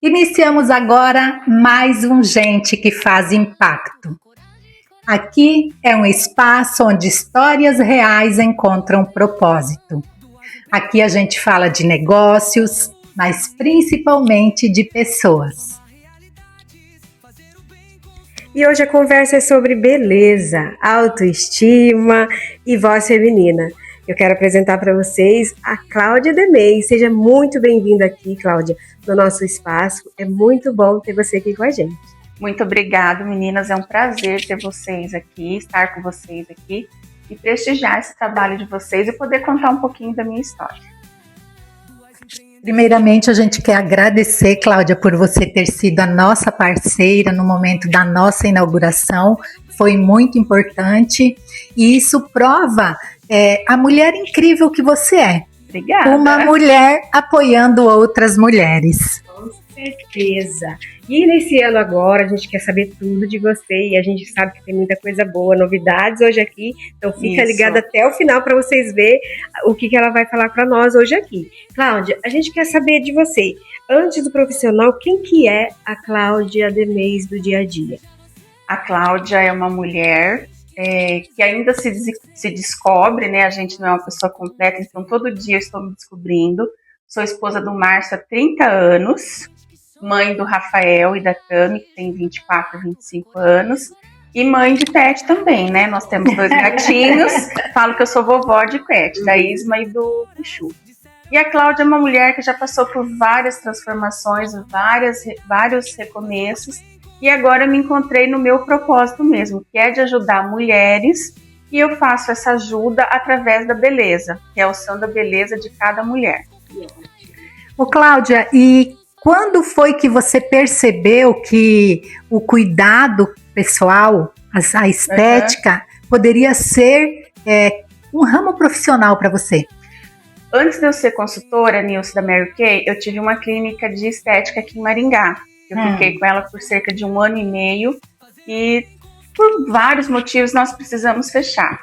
Iniciamos agora mais um Gente que Faz Impacto. Aqui é um espaço onde histórias reais encontram propósito. Aqui a gente fala de negócios, mas principalmente de pessoas. E hoje a conversa é sobre beleza, autoestima e voz feminina. Eu quero apresentar para vocês a Cláudia Demey. Seja muito bem-vinda aqui, Cláudia, no nosso espaço. É muito bom ter você aqui com a gente. Muito obrigada, meninas. É um prazer ter vocês aqui, estar com vocês aqui e prestigiar esse trabalho de vocês e poder contar um pouquinho da minha história. Primeiramente, a gente quer agradecer, Cláudia, por você ter sido a nossa parceira no momento da nossa inauguração. Foi muito importante e isso prova a mulher incrível que você é. Obrigada. Uma mulher apoiando outras mulheres. Com certeza. E nesse ano agora, a gente quer saber tudo de você e a gente sabe que tem muita coisa boa, novidades hoje aqui. Então fica ligada até o final para vocês verem o que ela vai falar para nós hoje aqui. Cláudia, a gente quer saber de você. Antes do profissional, quem que é a Cláudia Demey do dia a dia? A Cláudia é uma mulher que ainda se descobre, né? A gente não é uma pessoa completa, então todo dia eu estou me descobrindo. Sou esposa do Márcio há 30 anos, mãe do Rafael e da Tami, que tem 24, 25 anos, e mãe de pet também, né? Nós temos 2 gatinhos, falo que eu sou vovó de pet, da Isma e do Pichu. E a Cláudia é uma mulher que já passou por várias transformações, vários recomeços, e agora me encontrei no meu propósito mesmo, que é de ajudar mulheres, e eu faço essa ajuda através da beleza, que é o som da beleza de cada mulher. Ô Cláudia, e quando foi que você percebeu que o cuidado pessoal, a estética, poderia ser um ramo profissional para você? Antes de eu ser consultora, Nilce, da Mary Kay, eu tive uma clínica de estética aqui em Maringá. Eu fiquei com ela por cerca de 1 ano e meio e por vários motivos nós precisamos fechar.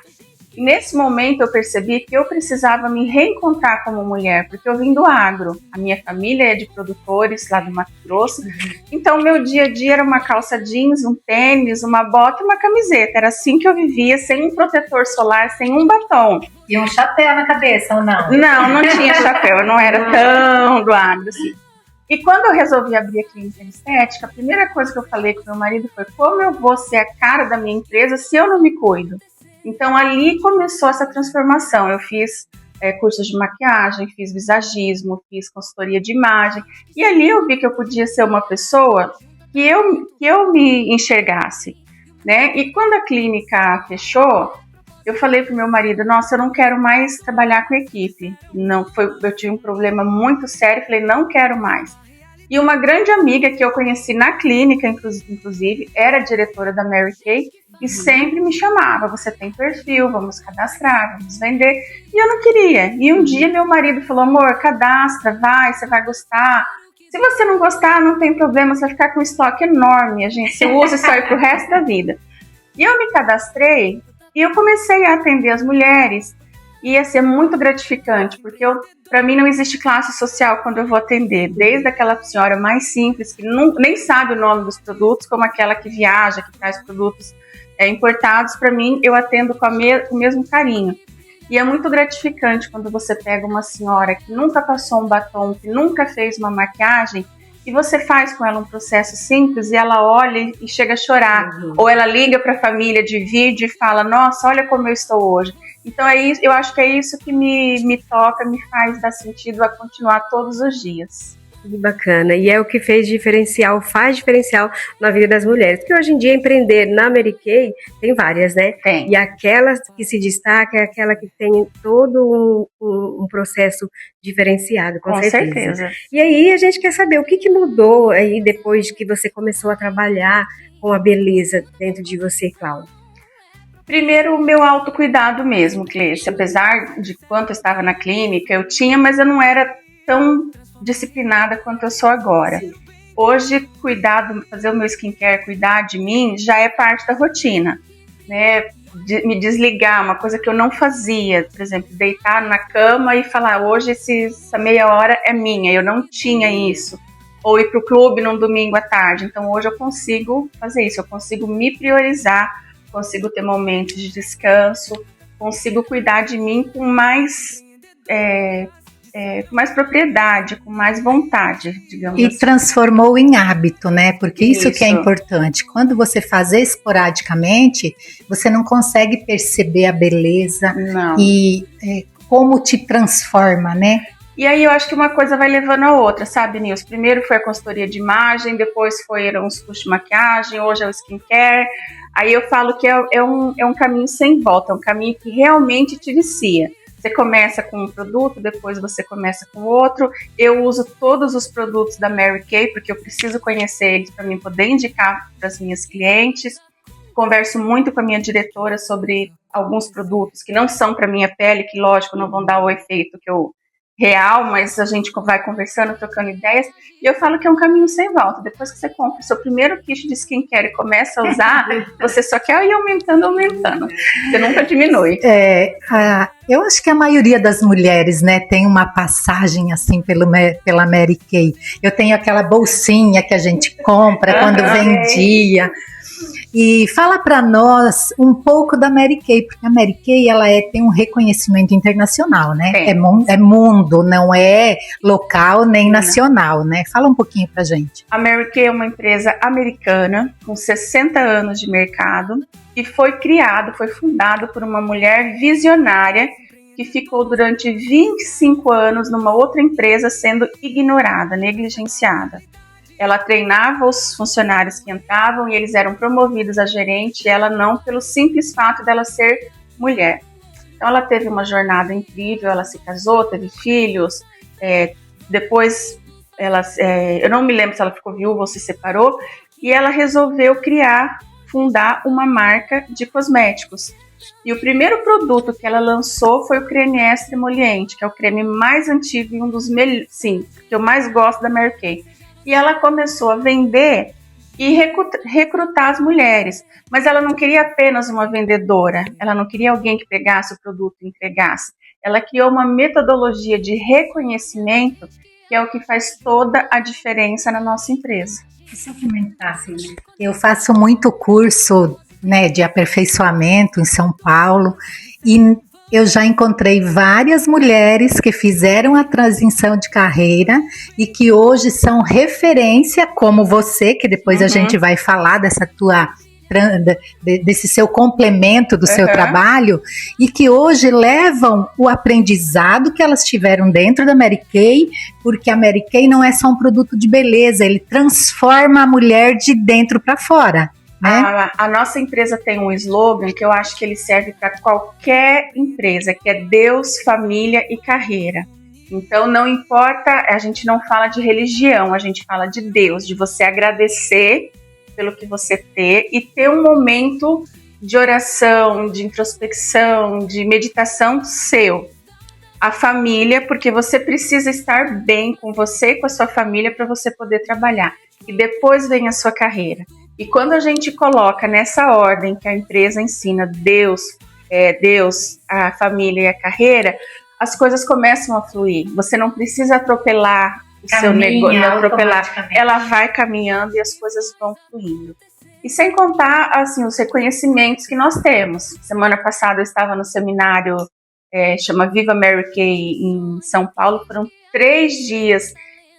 E nesse momento eu percebi que eu precisava me reencontrar como mulher, porque eu vim do agro. A minha família é de produtores lá do Mato Grosso, então meu dia a dia era uma calça jeans, um tênis, uma bota e uma camiseta. Era assim que eu vivia, sem um protetor solar, sem um batom. E um chapéu na cabeça, ou não? Não tinha chapéu, eu não era tão do agro assim. E quando eu resolvi abrir a clínica de estética, a primeira coisa que eu falei com meu marido foi: como eu vou ser a cara da minha empresa se eu não me cuido? Então ali começou essa transformação. Eu fiz cursos de maquiagem, fiz visagismo, fiz consultoria de imagem, e ali eu vi que eu podia ser uma pessoa que eu me enxergasse, né? E quando a clínica fechou, eu falei pro meu marido: nossa, eu não quero mais trabalhar com equipe. Eu tive um problema muito sério, falei: não quero mais. E uma grande amiga que eu conheci na clínica, inclusive, era diretora da Mary Kay e sempre me chamava: você tem perfil, vamos cadastrar, vamos vender. E eu não queria. E um dia meu marido falou: amor, cadastra, você vai gostar. Se você não gostar, não tem problema, você vai ficar com um estoque enorme, você usa isso aí pro resto da vida. E eu me cadastrei e eu comecei a atender as mulheres. E ia ser muito gratificante, porque para mim não existe classe social quando eu vou atender. Desde aquela senhora mais simples, que nem sabe o nome dos produtos, como aquela que viaja, que traz produtos importados, para mim eu atendo com o mesmo carinho. E é muito gratificante quando você pega uma senhora que nunca passou um batom, que nunca fez uma maquiagem, e você faz com ela um processo simples e ela olha e chega a chorar. Ou ela liga para a família de vídeo e fala: nossa, olha como eu estou hoje. Então eu acho que é isso que me toca, me faz dar sentido a continuar todos os dias. Que bacana, e é o que faz diferencial na vida das mulheres, porque hoje em dia empreender na Mary Kay tem várias, né? Tem. E aquela que se destaca é aquela que tem todo um processo diferenciado, com certeza. E aí a gente quer saber o que mudou aí depois que você começou a trabalhar com a beleza dentro de você, Cláudia. Primeiro, o meu autocuidado mesmo, Cleice. Apesar de quanto eu estava na clínica, eu tinha, mas eu não era tão disciplinada quanto eu sou agora. Sim. Hoje, fazer o meu skincare, cuidar de mim, já é parte da rotina, né? Me desligar, uma coisa que eu não fazia, por exemplo, deitar na cama e falar: hoje essa meia hora é minha. Eu não tinha isso. ou ir para o clube num domingo à tarde. Então hoje eu consigo fazer isso, eu consigo me priorizar, consigo ter momentos de descanso, consigo cuidar de mim com mais propriedade, com mais vontade, digamos assim. E transformou em hábito, né? Porque isso que é importante. Quando você faz esporadicamente, você não consegue perceber a beleza e como te transforma, né? E aí eu acho que uma coisa vai levando a outra, sabe, Nils? Primeiro foi a consultoria de imagem, depois foram os cursos de maquiagem, hoje é o skincare. Aí eu falo que é um caminho sem volta, é um caminho que realmente te vicia. Você começa com um produto, depois você começa com outro. Eu uso todos os produtos da Mary Kay, porque eu preciso conhecer eles para mim poder indicar para as minhas clientes. Converso muito com a minha diretora sobre alguns produtos que não são para minha pele, que lógico não vão dar o efeito que eu real, mas a gente vai conversando, trocando ideias, e eu falo que é um caminho sem volta. Depois que você compra o seu primeiro kit de skincare e começa a usar, você só quer ir aumentando, você nunca diminui. Eu acho que a maioria das mulheres, né, tem uma passagem assim pela Mary Kay. Eu tenho aquela bolsinha que a gente compra quando vendia. E fala para nós um pouco da Mary Kay, porque a Mary Kay ela tem um reconhecimento internacional, né? É mundo, não é local nem nacional, né? Fala um pouquinho pra gente. A Mary Kay é uma empresa americana com 60 anos de mercado e foi fundado por uma mulher visionária que ficou durante 25 anos numa outra empresa sendo ignorada, negligenciada. Ela treinava os funcionários que entravam e eles eram promovidos a gerente, e ela não, pelo simples fato dela ser mulher. Então ela teve uma jornada incrível, ela se casou, teve filhos, depois eu não me lembro se ela ficou viúva ou se separou, e ela resolveu fundar uma marca de cosméticos. E o primeiro produto que ela lançou foi o creme extra emoliente, que é o creme mais antigo e um dos melhores, sim, que eu mais gosto da Mary Kay. E ela começou a vender e recrutar as mulheres. Mas ela não queria apenas uma vendedora, ela não queria alguém que pegasse o produto e entregasse. Ela criou uma metodologia de reconhecimento que é o que faz toda a diferença na nossa empresa. Eu faço muito curso, né, de aperfeiçoamento em São Paulo e eu já encontrei várias mulheres que fizeram a transição de carreira e que hoje são referência, como você, que depois a gente vai falar desse seu complemento do seu trabalho, e que hoje levam o aprendizado que elas tiveram dentro da Mary Kay, porque a Mary Kay não é só um produto de beleza, ele transforma a mulher de dentro para fora. A nossa empresa tem um slogan que eu acho que ele serve para qualquer empresa, que é Deus, família e carreira. Então não importa, a gente não fala de religião, a gente fala de Deus, de você agradecer pelo que você tem e ter um momento de oração, de introspecção, de meditação seu. A família, porque você precisa estar bem com você e com a sua família para você poder trabalhar. E depois vem a sua carreira. E quando a gente coloca nessa ordem que a empresa ensina Deus, a família e a carreira, as coisas começam a fluir. Você não precisa atropelar o seu negócio, ela vai caminhando e as coisas vão fluindo. E sem contar assim, os reconhecimentos que nós temos. Semana passada eu estava no seminário, chama Viva Mary Kay, em São Paulo. Foram 3 dias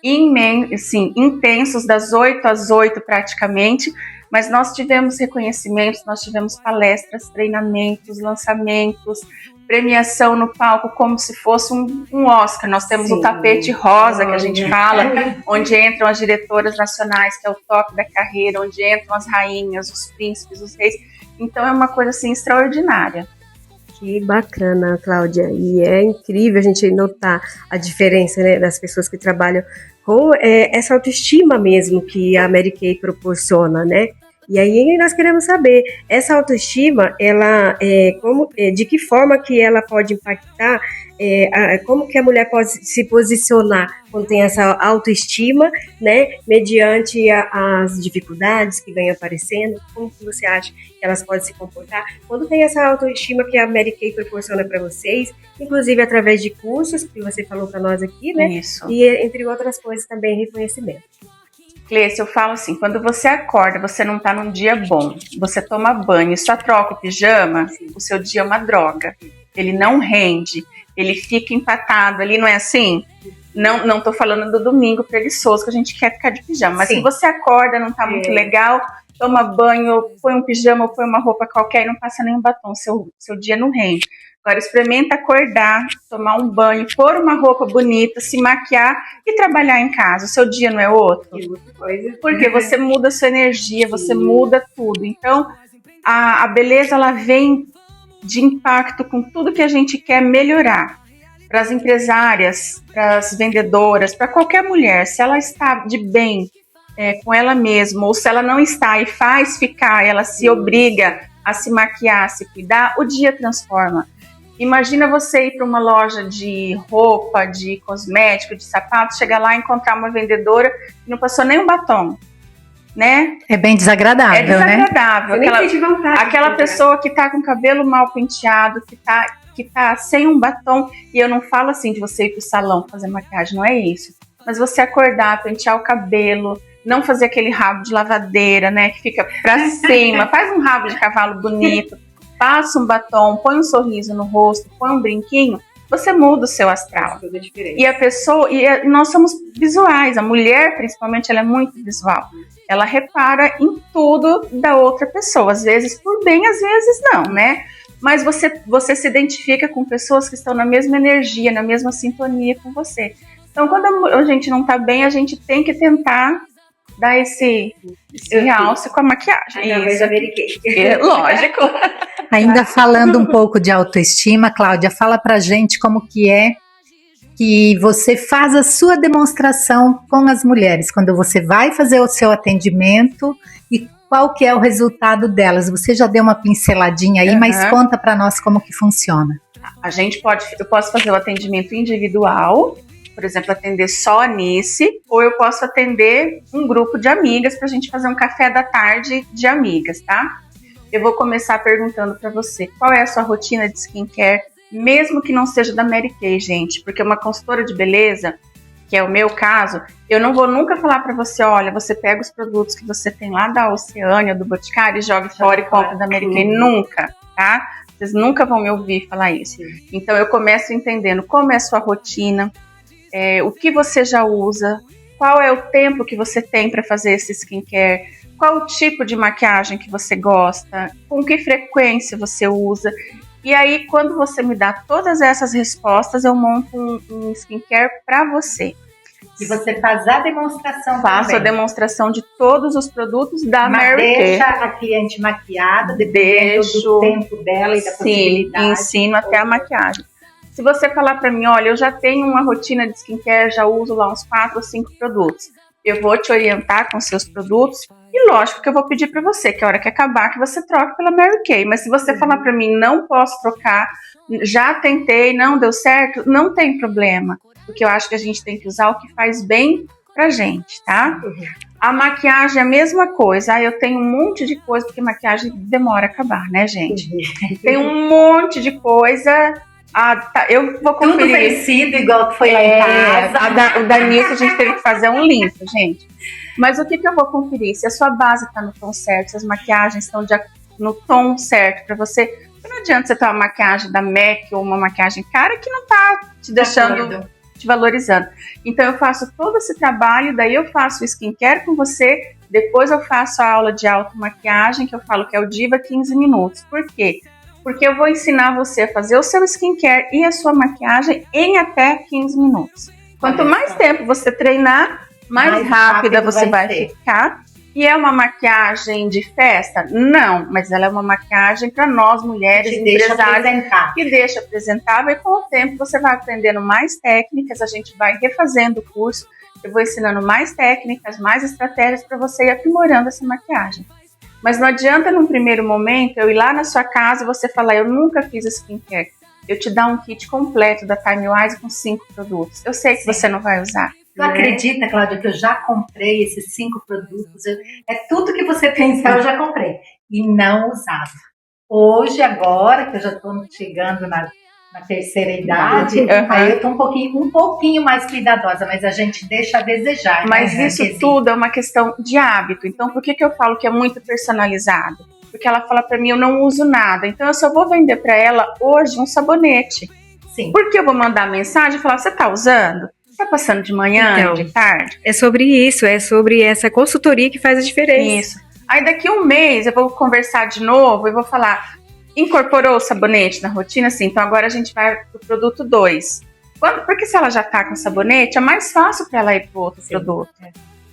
intensos, das 8 às 8 praticamente, mas nós tivemos reconhecimentos, nós tivemos palestras, treinamentos, lançamentos, premiação no palco como se fosse um Oscar. Nós temos o tapete rosa, que a gente fala, onde entram as diretoras nacionais, que é o toque da carreira, onde entram as rainhas, os príncipes, os reis. Então é uma coisa assim extraordinária. Que bacana, Cláudia, e é incrível a gente notar a diferença, né, das pessoas que trabalham com essa autoestima mesmo que a Mary Kay proporciona, né? E aí nós queremos saber, essa autoestima, ela, de que forma que ela pode impactar, como que a mulher pode se posicionar quando tem essa autoestima, né, mediante as dificuldades que vêm aparecendo. Como que você acha que elas podem se comportar quando tem essa autoestima que a Mary Kay proporciona para vocês, inclusive através de cursos que você falou para nós aqui, né? Isso. E entre outras coisas também reconhecimento. Clêcia, eu falo assim, quando você acorda, você não tá num dia bom, você toma banho e só troca o pijama, o seu dia é uma droga. Ele não rende, ele fica empatado ali, não é assim? Não tô falando do domingo preguiçoso, que a gente quer ficar de pijama, mas se você acorda, não tá muito legal, toma banho, põe um pijama, ou põe uma roupa qualquer e não passa nenhum batom, seu dia não rende. Agora experimenta acordar, tomar um banho, pôr uma roupa bonita, se maquiar e trabalhar em casa. O seu dia não é outro? Porque você muda a sua energia, você muda tudo. Então, a beleza, ela vem de impacto com tudo que a gente quer melhorar. Para as empresárias, para as vendedoras, para qualquer mulher, se ela está de bem com ela mesma, ou se ela não está e faz ficar, ela se obriga a se maquiar, a se cuidar, o dia transforma. Imagina você ir para uma loja de roupa, de cosmético, de sapatos, chegar lá e encontrar uma vendedora que não passou nem um batom, né? É bem desagradável, né? É desagradável. Né? Aquela pessoa que tá com o cabelo mal penteado, que tá sem um batom, e eu não falo assim de você ir pro salão fazer maquiagem, não é isso. Mas você acordar, pentear o cabelo, não fazer aquele rabo de lavadeira, né, que fica pra cima, faz um rabo de cavalo bonito, passa um batom, põe um sorriso no rosto, põe um brinquinho, você muda o seu astral. E a pessoa, nós somos visuais, a mulher principalmente, ela é muito visual. Ela repara em tudo da outra pessoa, às vezes por bem, às vezes não, né? Mas você se identifica com pessoas que estão na mesma energia, na mesma sintonia com você. Então, quando a gente não tá bem, a gente tem que tentar dar esse realce com a maquiagem. Lógico. Ainda falando um pouco de autoestima, Cláudia, fala pra gente como que é que você faz a sua demonstração com as mulheres, quando você vai fazer o seu atendimento e qual que é o resultado delas. Você já deu uma pinceladinha aí, mas conta pra nós como que funciona. Eu posso fazer o atendimento individual, por exemplo, atender só a Nice, ou eu posso atender um grupo de amigas pra gente fazer um café da tarde de amigas, tá? Eu vou começar perguntando pra você, qual é a sua rotina de skincare, mesmo que não seja da Mary Kay, gente, porque uma consultora de beleza, que é o meu caso, eu não vou nunca falar pra você, olha, você pega os produtos que você tem lá da Oceânia, do Boticário, e joga fora e compra da Mary Kay. Nunca, tá? Vocês nunca vão me ouvir falar isso. Então eu começo entendendo como é a sua rotina, o que você já usa, qual é o tempo que você tem para fazer esse skincare, qual o tipo de maquiagem que você gosta, com que frequência você usa. E aí, quando você me dá todas essas respostas, eu monto um skincare para você. E você faz a demonstração Faço também. A demonstração de todos os produtos da Mary Kay. Deixa a cliente maquiada, dependendo do tempo dela e da possibilidade. Sim, ensino até a maquiagem. Se você falar para mim, olha, eu já tenho uma rotina de skincare, já uso lá uns 4 ou 5 produtos. Eu vou te orientar com seus produtos e lógico que eu vou pedir para você que a hora que acabar que você troque pela Mary Kay. Mas se você falar para mim, não posso trocar, já tentei, não deu certo, não tem problema. Porque eu acho que a gente tem que usar o que faz bem pra gente, tá? A maquiagem é a mesma coisa. Eu tenho um monte de coisa, porque maquiagem demora a acabar, né, gente? Tem um monte de coisa... tá, eu vou conferir. Tudo parecido, igual que foi lá em casa. O da Nice a gente teve que fazer um limpo, gente. Mas o que eu vou conferir? Se a sua base tá no tom certo, se as maquiagens estão no tom certo pra você. Porque não adianta você ter uma maquiagem da MAC ou uma maquiagem cara que não tá te deixando, te valorizando. Então eu faço todo esse trabalho, daí eu faço o skincare com você, depois eu faço a aula de automaquiagem, que eu falo que é o Diva 15 minutos. Por quê? Porque eu vou ensinar você a fazer o seu skincare e a sua maquiagem em até 15 minutos. Quanto mais tempo você treinar, mais rápida você vai ficar. E é uma maquiagem de festa? Não, mas ela é uma maquiagem para nós mulheres empresárias que deixa apresentável, e com o tempo você vai aprendendo mais técnicas, a gente vai refazendo o curso, eu vou ensinando mais técnicas, mais estratégias para você ir aprimorando essa maquiagem. Mas não adianta num primeiro momento eu ir lá na sua casa e você falar, eu nunca fiz skincare. Eu te dar um kit completo da Time Wise com 5 produtos. Eu sei que você não vai usar. Tu acredita, Cláudia, que eu já comprei esses 5 produtos? É tudo que você pensar, eu já comprei. E não usava. Hoje, agora, que eu já estou chegando na terceira idade, Uhum. aí eu tô um pouquinho mais cuidadosa, mas a gente deixa a desejar. Mas né? isso tudo é uma questão de hábito. Então, por que eu falo que é muito personalizado? Porque ela fala pra mim, eu não uso nada. Então, eu só vou vender pra ela hoje um sabonete. Sim. Porque eu vou mandar mensagem e falar, você tá usando? Tá passando de manhã, Então, de tarde? É sobre isso, é sobre essa consultoria que faz a diferença. Isso. Aí daqui um mês eu vou conversar de novo e vou falar, incorporou o sabonete na rotina? Sim, então agora a gente vai pro produto 2. Porque se ela já tá com sabonete, é mais fácil para ela ir pro outro produto.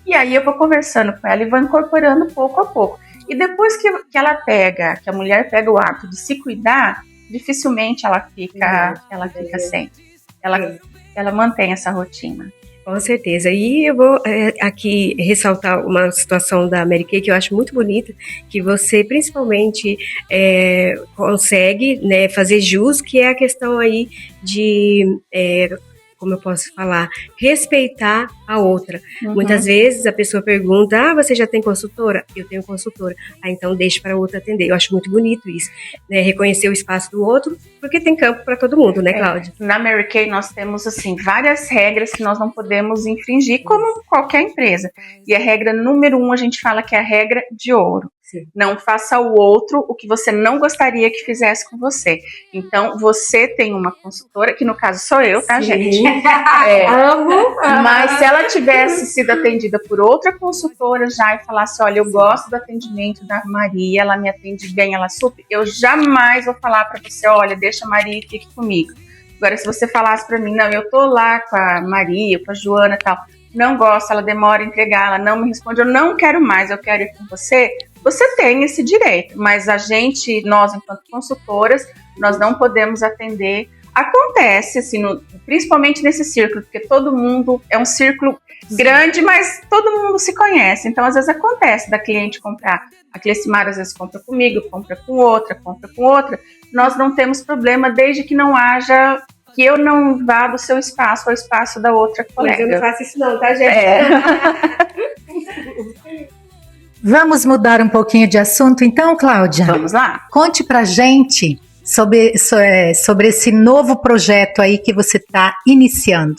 E aí eu vou conversando com ela e vou incorporando pouco a pouco. E depois que que a mulher pega o hábito de se cuidar, dificilmente ela fica sem. Ela mantém essa rotina. Com certeza. E eu vou aqui ressaltar uma situação da Mary Kay que eu acho muito bonita, que você principalmente consegue, né, fazer jus, que é a questão aí de, como eu posso falar, respeitar a outra. Uhum. Muitas vezes a pessoa pergunta, você já tem consultora? Eu tenho consultora. Então deixa para a outra atender. Eu acho muito bonito isso, né? Reconhecer o espaço do outro, porque tem campo para todo mundo, né, Cláudia? Na Mary Kay nós temos assim várias regras que nós não podemos infringir, como qualquer empresa. E a regra número 1 a gente fala que é a regra de ouro. Sim. Não faça ao outro o que você não gostaria que fizesse com você. Então, você tem uma consultora, que no caso sou eu, tá, gente? Amo. Mas se ela tivesse sido atendida por outra consultora já e falasse, olha, eu gosto do atendimento da Maria, ela me atende bem, ela super, eu jamais vou falar pra você, olha, deixa a Maria e fique comigo. Agora, se você falasse pra mim, não, eu tô lá com a Maria, com a Joana e tal, não gosto, ela demora a entregar, ela não me responde, eu não quero mais, eu quero ir com você, você tem esse direito, mas nós enquanto consultoras, nós não podemos atender. Acontece, assim, principalmente nesse círculo, porque todo mundo é um círculo grande, mas todo mundo se conhece. Então, às vezes acontece da cliente comprar. A Clecimara às vezes compra comigo, compra com outra. Nós não temos problema desde que não haja, que eu não vá do seu espaço ao espaço da outra colega. Eu não faço isso não, tá, gente? Vamos mudar um pouquinho de assunto, então, Cláudia? Vamos lá? Conte pra gente sobre esse novo projeto aí que você está iniciando.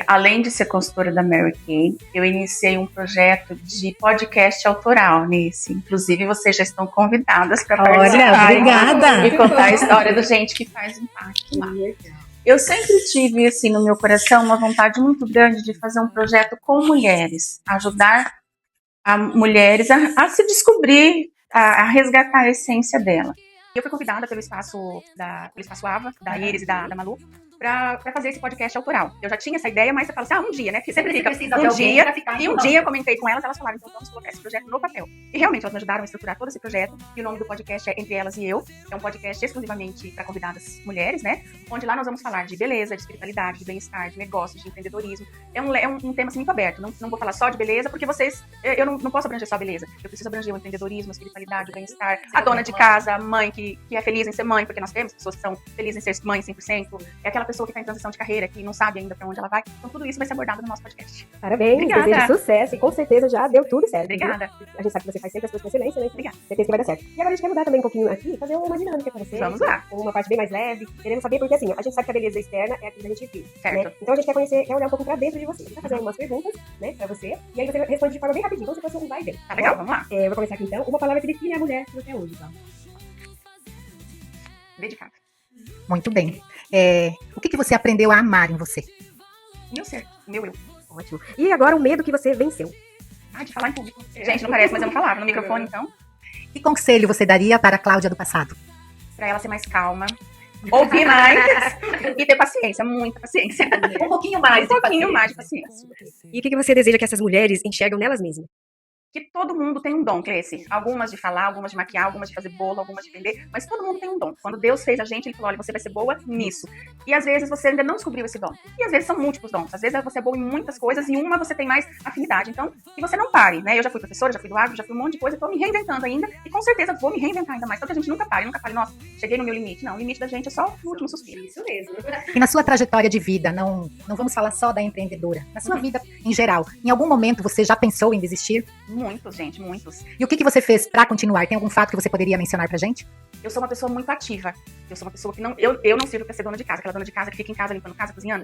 Além de ser consultora da Mary Kay, eu iniciei um projeto de podcast autoral nesse. Inclusive, vocês já estão convidadas para participar. Olha, obrigada! E contar a história do Gente que Faz Impacto lá. Eu sempre tive, assim, no meu coração, uma vontade muito grande de fazer um projeto com mulheres, ajudar mulheres a se descobrir, a resgatar a essência dela. Eu fui convidada pelo espaço AVA, da Iris e da Malu, pra fazer esse podcast autoral. Eu já tinha essa ideia, mas você fala assim, um dia, né? Porque sempre fica um dia, e um dia eu comentei com elas falaram, então vamos colocar esse projeto no papel. E realmente, elas me ajudaram a estruturar todo esse projeto, e o nome do podcast é Entre Elas e Eu, é um podcast exclusivamente para convidadas mulheres, né? Onde lá nós vamos falar de beleza, de espiritualidade, de bem-estar, de negócios, de empreendedorismo. É um tema assim, muito aberto, não vou falar só de beleza, porque eu não posso abranger só a beleza. Eu preciso abranger o empreendedorismo, a espiritualidade, o bem-estar, a dona de casa, a mãe que é feliz em ser mãe, porque nós temos pessoas que são felizes em ser mãe 100%, é aquela pessoa que está em transição de carreira, que não sabe ainda para onde ela vai. Então tudo isso vai ser abordado no nosso podcast. Parabéns, Obrigada. desejo sucesso e com certeza já deu tudo certo. Obrigada. A gente sabe que você faz sempre as coisas com excelência, né? Obrigada. Certeza que vai dar certo. E agora a gente quer mudar também um pouquinho aqui, fazer uma dinâmica com você. Vamos lá. Uma parte bem mais leve. Queremos saber, porque assim, a gente sabe que a beleza externa é aquilo que a gente vive. Certo. Né? Então a gente quer olhar um pouco pra dentro de você. A gente vai fazer algumas perguntas, né, pra você. E aí você responde de forma bem rapidinho, como se fosse um vai e vem. Tá legal, vamos lá. Eu vou começar aqui então. Uma palavra que define a mulher que você é hoje, então. Dedicada. Muito bem. O que você aprendeu a amar em você? Meu ser, meu eu. Ótimo. E agora o medo que você venceu. De falar em público. Gente, não parece, mas eu não falava no microfone, então. Que conselho você daria para a Cláudia do passado? Pra ela ser mais calma, ouvir mais e ter paciência, muita paciência. Um pouquinho mais. Um pouquinho mais de paciência. E o que você deseja que essas mulheres enxergam nelas mesmas? Que todo mundo tem um dom, Cleci. Algumas de falar, algumas de maquiar, algumas de fazer bolo, algumas de vender, mas todo mundo tem um dom. Quando Deus fez a gente, ele falou, olha, você vai ser boa nisso. E às vezes você ainda não descobriu esse dom. E às vezes são múltiplos dons. Às vezes você é boa em muitas coisas e uma você tem mais afinidade. Então, que você não pare, né? Eu já fui professora, já fui do agro, já fui um monte de coisa, tô me reinventando ainda e com certeza vou me reinventar ainda mais. Então que a gente nunca pare, nossa, cheguei no meu limite. Não, o limite da gente é só o último suspiro. Isso mesmo. E na sua trajetória de vida, não vamos falar só da empreendedora, na sua vida em geral, em algum momento você já pensou em desistir? Muitos, gente, muitos. E o que você fez para continuar? Tem algum fato que você poderia mencionar pra gente? eu sou uma pessoa muito ativa. Eu sou uma pessoa que eu não sirvo pra ser dona de casa. Aquela dona de casa que fica em casa limpando casa, cozinhando.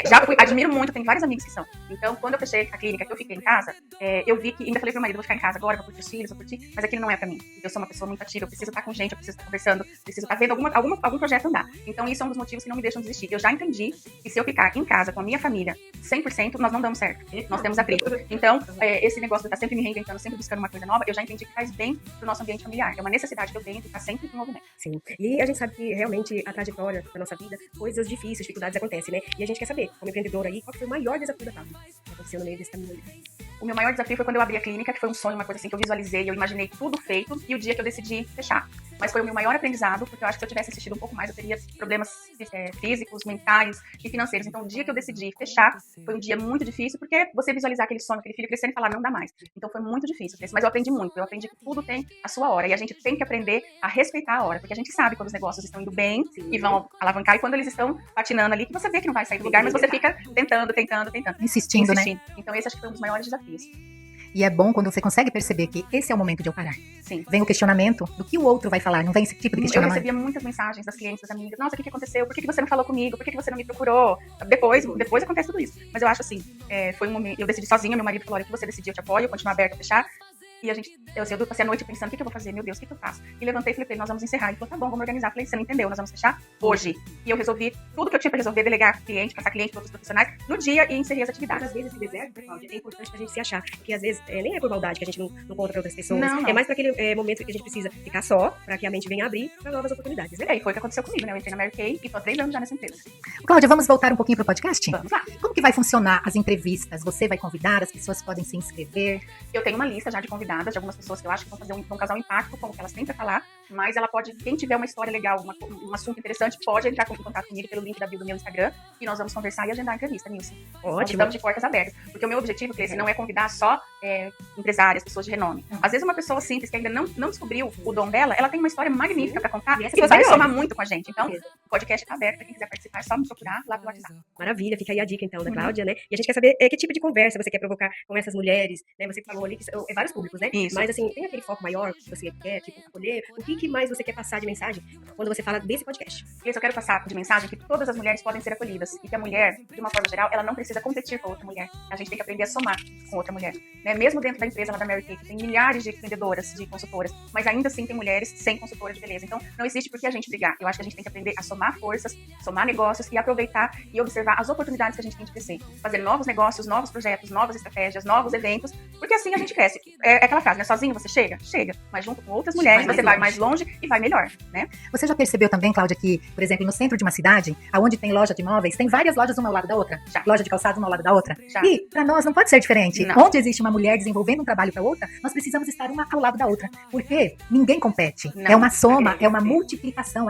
Já fui, admiro muito, tenho vários amigos que são. Então, quando eu fechei a clínica, que eu fiquei em casa, eu vi que, ainda falei pro meu marido, vou ficar em casa agora, vou curtir os filhos, vou curtir, mas aquilo não é pra mim. Eu sou uma pessoa muito ativa, eu preciso estar com gente, eu preciso estar conversando, preciso estar vendo algum projeto andar. Então, isso é um dos motivos que não me deixam desistir. Eu já entendi que se eu ficar em casa com a minha família 100%, nós não damos certo. Nós temos atrito. Então, esse negócio de estar sempre me reinventando, sempre buscando uma coisa nova, eu já entendi que faz bem pro nosso ambiente familiar. É uma necessidade que eu tenho de estar sempre em movimento. Sim. E a gente sabe que realmente a trajetória da nossa vida, coisas difíceis, dificuldades acontecem, né? E a gente quer saber, como empreendedora aí, qual foi o maior desafio da Paula que aconteceu no meio desse caminho aí? O meu maior desafio foi quando eu abri a clínica, que foi um sonho, uma coisa assim que eu visualizei, eu imaginei tudo feito, e o dia que eu decidi fechar. Mas foi o meu maior aprendizado, porque eu acho que se eu tivesse assistido um pouco mais, eu teria problemas físicos, mentais e financeiros. Então, o dia que eu decidi fechar, foi um dia muito difícil, porque você visualizar aquele sonho, aquele filho crescendo e falar, não dá mais. Então, foi muito difícil. Mas eu aprendi muito. Eu aprendi que tudo tem a sua hora. E a gente tem que aprender a respeitar a hora, porque a gente sabe quando os negócios estão indo bem e vão alavancar, e quando eles estão patinando ali, que você vê que não vai sair do lugar, mas você fica tentando. Insistindo, né? Então, esse acho que foi um dos maiores desafios. E é bom quando você consegue perceber que esse é o momento de eu parar. Sim. Vem o questionamento do que o outro vai falar, não vem esse tipo de questionamento. Eu recebia muitas mensagens das clientes, das amigas. Nossa, o que aconteceu? Por que você não falou comigo? Por que você não me procurou? Depois acontece tudo isso. Mas eu acho assim, foi um momento, eu decidi sozinha, meu marido falou, olha, o que você decidiu, eu te apoio, eu continuo aberta a fechar. E eu passei a noite pensando, o que eu vou fazer? Meu Deus, o que eu faço? E levantei e falei pra ele, nós vamos encerrar. Ele falou, tá bom, vamos organizar. Falei, você não entendeu, nós vamos fechar hoje. E eu resolvi tudo que eu tinha pra resolver, delegar cliente, passar cliente para outros profissionais, no dia, e encerrei as atividades. Às vezes esse deserto, Cláudia, é importante pra gente se achar. Porque às vezes nem é por maldade que a gente não conta pra outras pessoas. Não. É mais pra aquele momento que a gente precisa ficar só, pra que a mente venha abrir pra novas oportunidades, né? E foi o que aconteceu comigo, né? Eu entrei na Mary Kay e tô há 3 anos já nessa empresa. Cláudia, vamos voltar um pouquinho pro podcast? Vamos lá. Como que vai funcionar as entrevistas? Você vai convidar, as pessoas podem se inscrever? Eu tenho uma lista já de convidadas, de algumas pessoas que eu acho que vão causar um impacto, como que elas têm pra falar, mas ela pode, quem tiver uma história legal, um assunto interessante, pode entrar em contato comigo pelo link da bio do meu Instagram, e nós vamos conversar e agendar a entrevista, Nilce. Nós estamos de portas abertas, porque o meu objetivo, Cleice, não é convidar só empresárias, pessoas de renome. Às vezes uma pessoa simples, que ainda não descobriu o dom dela, ela tem uma história magnífica pra contar, e vai somar muito com a gente. Então, o podcast tá aberto, pra quem quiser participar, é só me procurar lá pelo WhatsApp. Maravilha, fica aí a dica então da Cláudia, né? E a gente quer saber que tipo de conversa você quer provocar com essas mulheres, né? Você falou ali que são vários públicos, né? Isso. Mas assim, tem aquele foco maior que você quer, tipo, escolher o que mais você quer passar de mensagem quando você fala desse podcast? E eu quero passar de mensagem que todas as mulheres podem ser acolhidas e que a mulher, de uma forma geral, ela não precisa competir com outra mulher. A gente tem que aprender a somar com outra mulher. Né? Mesmo dentro da empresa lá da Mary Kay, tem milhares de vendedoras, de consultoras, mas ainda assim tem mulheres sem consultora de beleza. Então, não existe por que a gente brigar. Eu acho que a gente tem que aprender a somar forças, somar negócios e aproveitar e observar as oportunidades que a gente tem de crescer. Fazer novos negócios, novos projetos, novas estratégias, novos eventos, porque assim a gente cresce. É aquela frase, né? Sozinho você chega? Chega. Mas junto com outras mulheres, você vai mais longe e vai melhor, né? Você já percebeu também, Cláudia, que, por exemplo, no centro de uma cidade, onde tem loja de imóveis, tem várias lojas uma ao lado da outra? Já. Loja de calçados uma ao lado da outra? Já. E, para nós, não pode ser diferente. Não. Onde existe uma mulher desenvolvendo um trabalho para outra, nós precisamos estar uma ao lado da outra. Porque ninguém compete. Não. É uma soma, é uma multiplicação.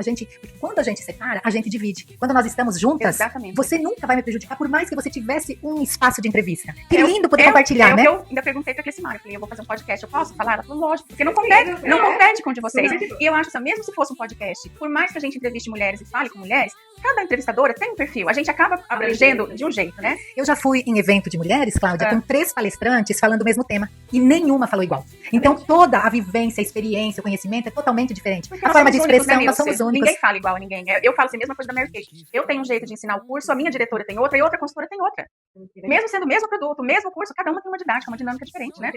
Quando a gente separa, a gente divide. Quando nós estamos juntas, Exatamente. você nunca vai me prejudicar, por mais que você tivesse um espaço de entrevista. Que lindo poder compartilhar, né? Eu ainda perguntei pra Cleice Mara, eu falei, eu vou fazer um podcast, eu posso falar? Ela falou, lógico, porque não compete com o de vocês. E eu acho que mesmo se fosse um podcast, por mais que a gente entreviste mulheres e fale com mulheres, cada entrevistadora tem um perfil. A gente acaba abrangendo de um jeito, né? Eu já fui em evento de mulheres, Cláudia, com 3 palestrantes falando o mesmo tema. E nenhuma falou igual. Então, toda a vivência, a experiência, o conhecimento é totalmente diferente. Porque a forma de expressão, únicos, né, nós somos únicos. Ninguém fala igual a ninguém. Eu falo assim, a mesma coisa da Mary Kay. Eu tenho um jeito de ensinar o curso, a minha diretora tem outra e outra consultora tem outra. Mesmo sendo o mesmo produto, o mesmo curso, cada uma tem uma didática, uma dinâmica diferente, né?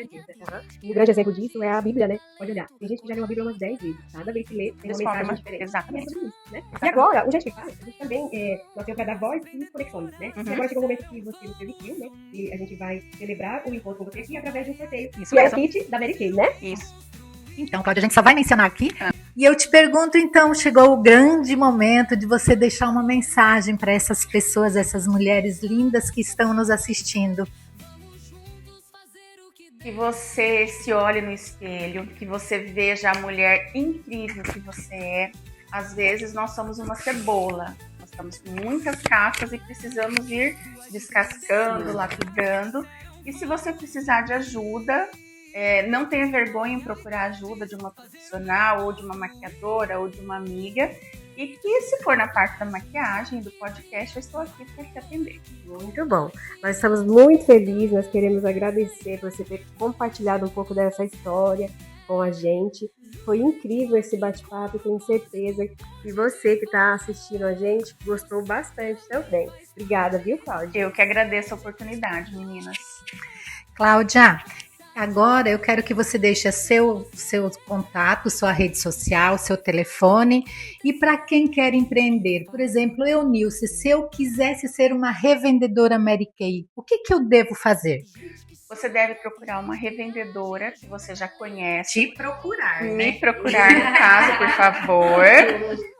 E um grande exemplo disso é a Bíblia, né? Pode olhar. Tem gente que já leu a Bíblia umas 10 vezes. Cada vez que lê, tem uma mensagem diferente. Exatamente. Né? E agora, o Gente que Fala, a gente também nós temos para dar voz e conexões, né? Uhum. E agora chegou o momento que você nos permitiu, né? E a gente vai celebrar o encontro com você aqui através de um sorteio. Isso E é o mesmo. kit da Mary Kay, né? Isso. Então, Cláudia, a gente só vai mencionar aqui. E eu te pergunto, então, chegou o grande momento de você deixar uma mensagem para essas pessoas, essas mulheres lindas que estão nos assistindo. Que você se olhe no espelho, que você veja a mulher incrível que você é. Às vezes nós somos uma cebola, nós estamos com muitas cascas e precisamos ir descascando, lapidando. E se você precisar de ajuda, não tenha vergonha em procurar ajuda de uma profissional, ou de uma maquiadora, ou de uma amiga. E que se for na parte da maquiagem, do podcast, eu estou aqui para te atender. Muito bom. Nós estamos muito felizes, nós queremos agradecer por você ter compartilhado um pouco dessa história com a gente. Foi incrível esse bate-papo, tenho certeza que você que está assistindo a gente gostou bastante também. Obrigada, viu, Cláudia? Eu que agradeço a oportunidade, meninas. Cláudia, agora eu quero que você deixe seu contato, sua rede social, seu telefone. E para quem quer empreender, por exemplo, eu, Nilce, se eu quisesse ser uma revendedora Mary Kay, o que eu devo fazer? Você deve procurar uma revendedora que você já conhece. Me procurar, Me procurar, no caso, por favor.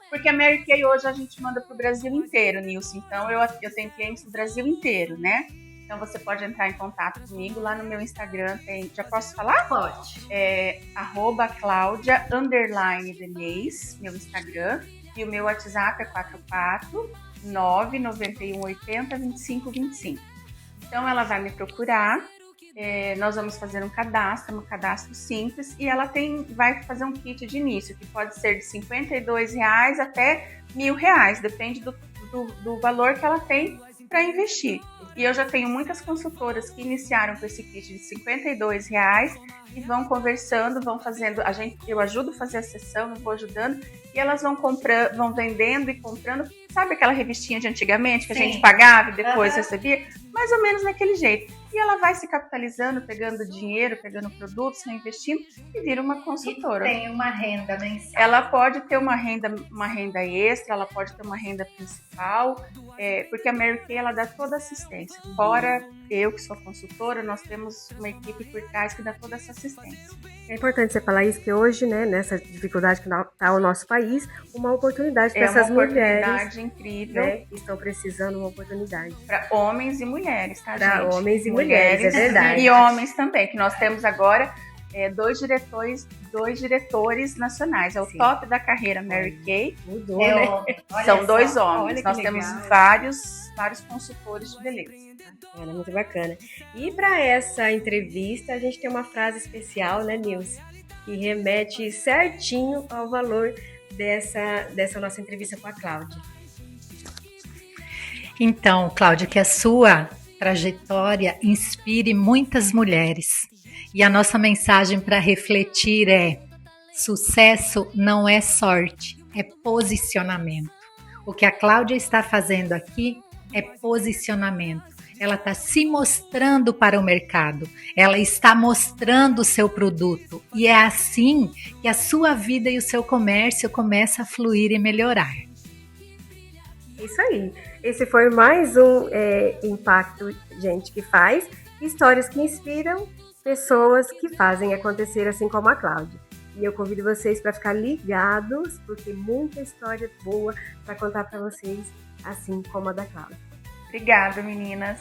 Porque a Mary Kay hoje a gente manda para o Brasil inteiro, Nilce. Então eu tenho clientes do Brasil inteiro, né? Então você pode entrar em contato comigo lá no meu Instagram. Já posso falar? Pode. @Claudia_Denez, meu Instagram. E o meu WhatsApp é 44991802525. Então ela vai me procurar. Nós vamos fazer um cadastro simples, e ela vai fazer um kit de início, que pode ser de R$52 até R$1.000, depende do valor que ela tem para investir. E eu já tenho muitas consultoras que iniciaram com esse kit de R$52 e vão conversando, vão fazendo, eu ajudo a fazer a sessão, eu vou ajudando, e elas vão comprando, vão vendendo e comprando. Sabe aquela revistinha de antigamente que a gente pagava e depois recebia? Mais ou menos daquele jeito. E ela vai se capitalizando, pegando dinheiro, pegando produtos, reinvestindo, e vira uma consultora. E tem uma renda mensal. Ela pode ter uma renda extra, ela pode ter uma renda principal, porque a Mary Kay, ela dá toda a assistência. Fora eu, que sou consultora, nós temos uma equipe por trás que dá toda essa assistência. É importante você falar isso, que hoje, né, nessa dificuldade que está o nosso país, uma oportunidade para essas mulheres. É uma oportunidade incrível. Né, que estão precisando de uma oportunidade. Para homens e mulheres, tá, gente? Para homens e mulheres, é verdade. E homens também, que nós temos agora dois diretores nacionais. É o top da carreira Mary Kay. Mudou, né? São dois homens. Nós temos vários consultores de beleza. Bacana, muito bacana. E para essa entrevista, a gente tem uma frase especial, né, Nilce? Que remete certinho ao valor dessa nossa entrevista com a Cláudia. Então, Cláudia, que a sua trajetória inspire muitas mulheres. E a nossa mensagem para refletir é: sucesso não é sorte, é posicionamento. O que a Cláudia está fazendo aqui é posicionamento. Ela está se mostrando para o mercado, ela está mostrando o seu produto, e é assim que a sua vida e o seu comércio começam a fluir e melhorar. Isso aí. Esse foi mais um Impacto Gente que Faz, histórias que inspiram pessoas que fazem acontecer, assim como a Cláudia. E eu convido vocês para ficar ligados, porque muita história boa para contar para vocês, assim como a da Cláudia. Obrigada, meninas.